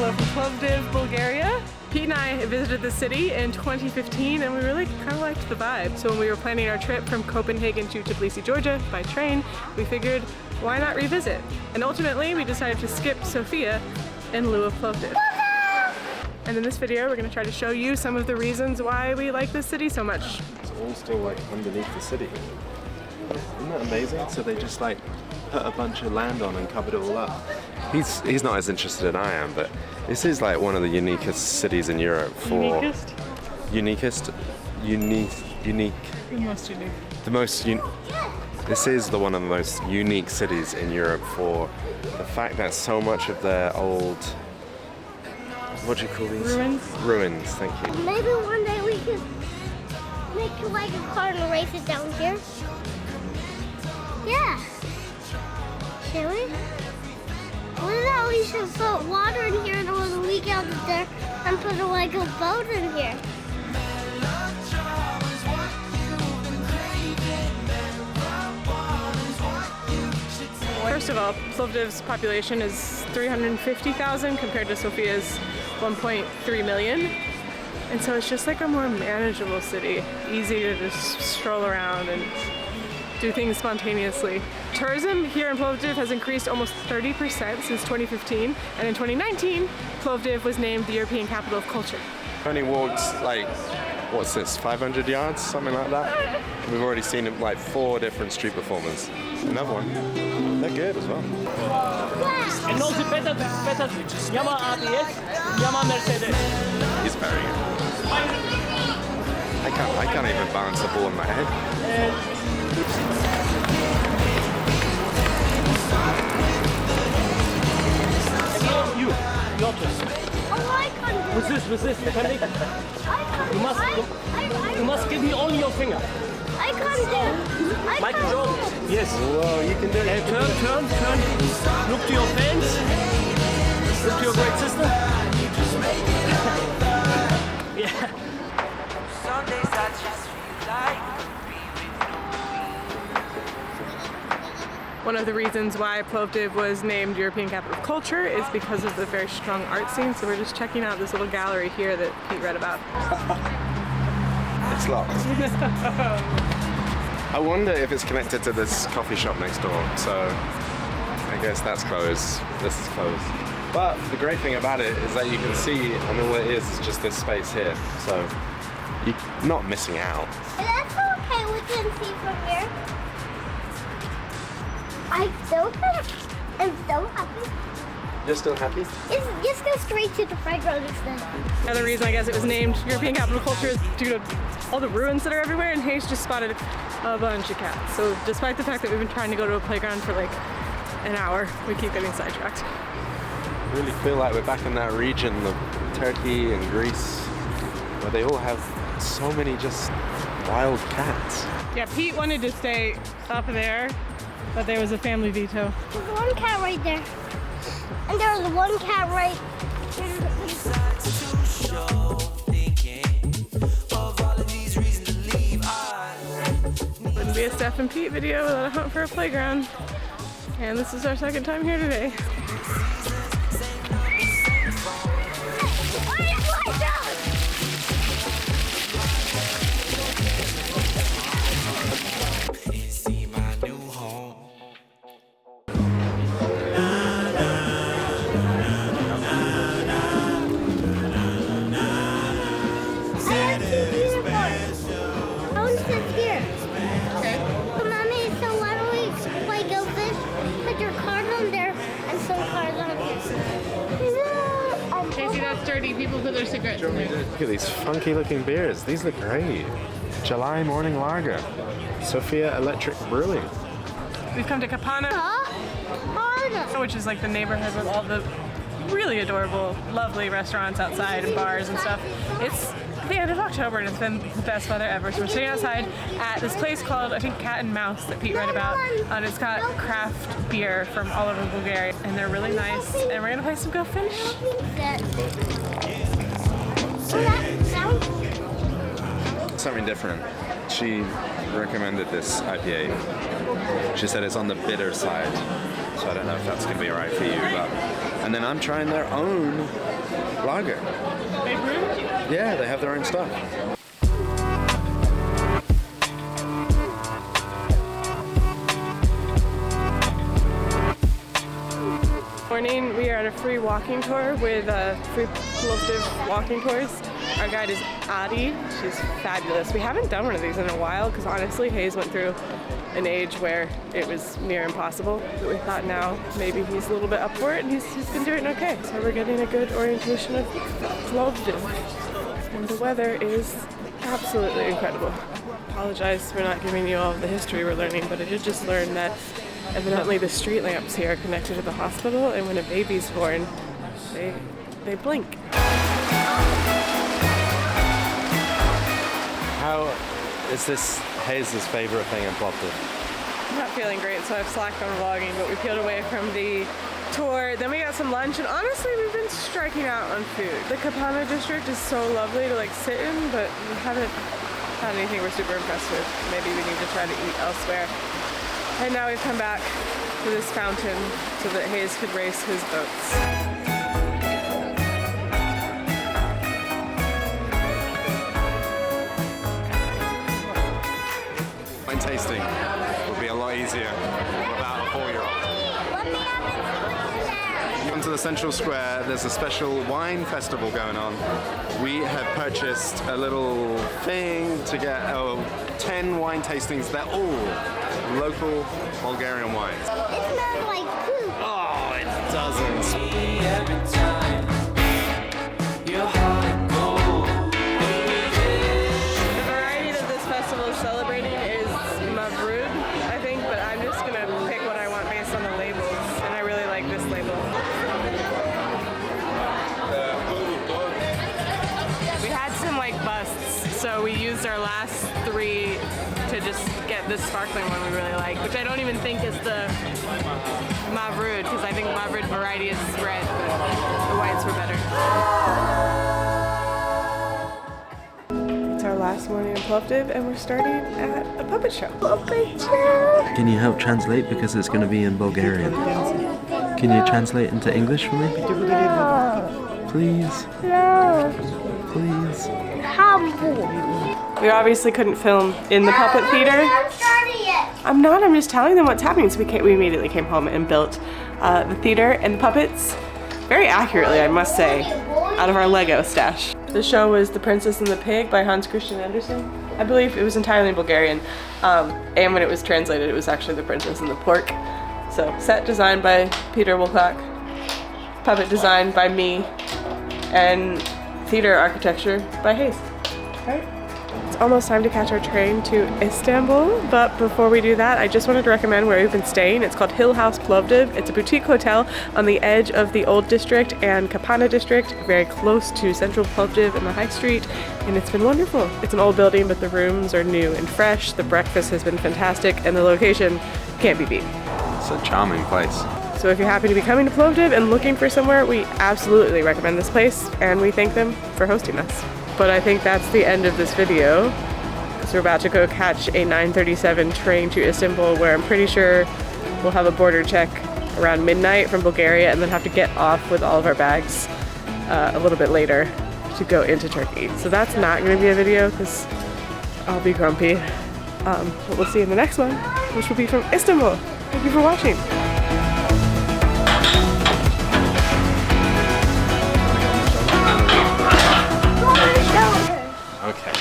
Hello from Plovdiv, Bulgaria. Pete and I visited the city in 2015 and we really kind of liked the vibe. So when we were planning our trip from Copenhagen to Tbilisi, Georgia by train, we figured why not revisit? And ultimately we decided to skip Sofia in lieu of Plovdiv. And in this video we're going to try to show you some of the reasons why we like this city so much. It's all still like underneath the city. Isn't that amazing? So they just like put a bunch of land on and covered it all up. He's not as interested as I am, but this is like one of the uniquest cities in Europe for... Unique? The most unique. This is one of the most unique cities in Europe for the fact that so much of their old... What do you call these? Ruins? Ruins, thank you. Maybe one day we could make like a car and race it down here. Yeah. Shall we? What about we should put water in here and we'll leak out there and put like a boat in here? First of all, Plovdiv's population is 350,000 compared to Sofia's 1.3 million. And so it's just like a more manageable city, easy to just stroll around and do things spontaneously. Tourism here in Plovdiv has increased almost 30% since 2015, and in 2019, Plovdiv was named the European Capital of Culture. Only walked like, what's this, 500 yards, something like that? We've already seen like 4 different street performers. Another one. They're good as well. And also better Yamaha ABS, Yamaha Mercedes. He's very good. I can't even balance the ball in my head. Your turn. Oh, I can't do it. With this, you must give me only your finger. I can't do it. Michael Jordan. Yes. Whoa, you can do it. Turn. Look to your fans. Look to your great sister. Yeah. Some days I just feel like One of the reasons why Plovdiv was named European Capital of Culture is because of the very strong art scene. So we're just checking out this little gallery here that Pete read about. It's locked. I wonder if it's connected to this coffee shop next door. So I guess that's closed. This is closed. But the great thing about it is that you can see, I mean, all it is just this space here. So you're not missing out. That's okay, we can see from here. I'm so happy. You're still happy? Just go straight to the playground instead. Another reason I guess it was named European Capital of Culture is due to all the ruins that are everywhere, and Hayes just spotted a bunch of cats. So despite the fact that we've been trying to go to a playground for like an hour, we keep getting sidetracked. I really feel like we're back in that region of Turkey and Greece where they all have so many just wild cats. Yeah, Pete wanted to stay up there, but there was a family veto. There's one cat right there. And there's one cat right Wouldn't be a Steph and Pete video without a hunt for a playground. And this is our second time here today. Dirty people put their cigarettes in there. Look at these funky looking beers. These look great. July Morning Lager. Sofia Electric Brewing. We've come to Kapana, which is like the neighborhood with all the really adorable, lovely restaurants outside and bars and stuff. It's the end of October and it's been the best weather ever. So we're sitting outside at this place called, I think, Cat and Mouse that Pete read about. And it's got craft beer from all over Bulgaria and they're really nice. And we're gonna play some Go Fish. Something different. she recommended this IPA. She said it's on the bitter side, so I don't know if that's going to be alright for you. But and then I'm trying their own lager. They brewed? Yeah, they have their own stuff. Morning, we are on a free walking tour with free Plovdiv walking tours. Our guide is Adi. She's fabulous. We haven't done one of these in a while because honestly Hayes went through an age where it was near impossible, but we thought now maybe he's a little bit up for it, and he's been doing okay. So we're getting a good orientation of Plovdiv, and the weather is absolutely incredible. Apologize for not giving you all of the history we're learning, but I did just learn that evidently the street lamps here are connected to the hospital, and when a baby's born, they blink. How is this Hayes' favorite thing in Plovdiv? I'm not feeling great, so I've slacked on vlogging, but we peeled away from the tour. Then we got some lunch, and honestly, we've been striking out on food. The Kapana district is so lovely to like sit in, but we haven't had anything we're super impressed with. Maybe we need to try to eat elsewhere. And now we've come back to this fountain so that Hayes could race his boats. Wine tasting would be a lot easier without a 4-year-old. You come to the central square, there's a special wine festival going on. We have purchased a little thing to get 10 wine tastings. They're all local Bulgarian wines. It smells like poop. Oh, it doesn't. Every time your heart goes. The variety that this festival is celebrating is Mavrud, I think, but I'm just gonna pick what I want based on the labels, and I really like this label. We had some like busts, so we used our last 3 to just get this sparkling one we really like, which I don't even think is the Mavrud, because I think Mavrud variety is red, but the whites were better. It's our last morning in Plovdiv, and we're starting at a puppet show. Puppet show! Can you help translate because it's going to be in Bulgarian? Can you translate into English for me? Please? No. Please? Humble. We obviously couldn't film in the puppet theater. I'm starting it. I'm not, I'm just telling them what's happening. So we immediately came home and built the theater and the puppets very accurately, I must say, out of our Lego stash. The show was The Princess and the Pig by Hans Christian Andersen. I believe it was entirely in Bulgarian. And when it was translated, it was actually The Princess and the Pork. So set designed by Peter Wilcock, puppet designed by me, and theater architecture by Hayes. Right? It's almost time to catch our train to Istanbul, but before we do that, I just wanted to recommend where we've been staying. It's called Hill House Plovdiv. It's a boutique hotel on the edge of the Old District and Kapana District, very close to central Plovdiv and the High Street, and it's been wonderful. It's an old building, but the rooms are new and fresh. The breakfast has been fantastic, and the location can't be beat. It's a charming place. So if you're happy to be coming to Plovdiv and looking for somewhere, we absolutely recommend this place, and we thank them for hosting us. But I think that's the end of this video, because we're about to go catch a 9:37 train to Istanbul, where I'm pretty sure we'll have a border check around midnight from Bulgaria, and then have to get off with all of our bags a little bit later to go into Turkey. So that's not going to be a video because I'll be grumpy. But we'll see you in the next one, which will be from Istanbul. Thank you for watching. Okay.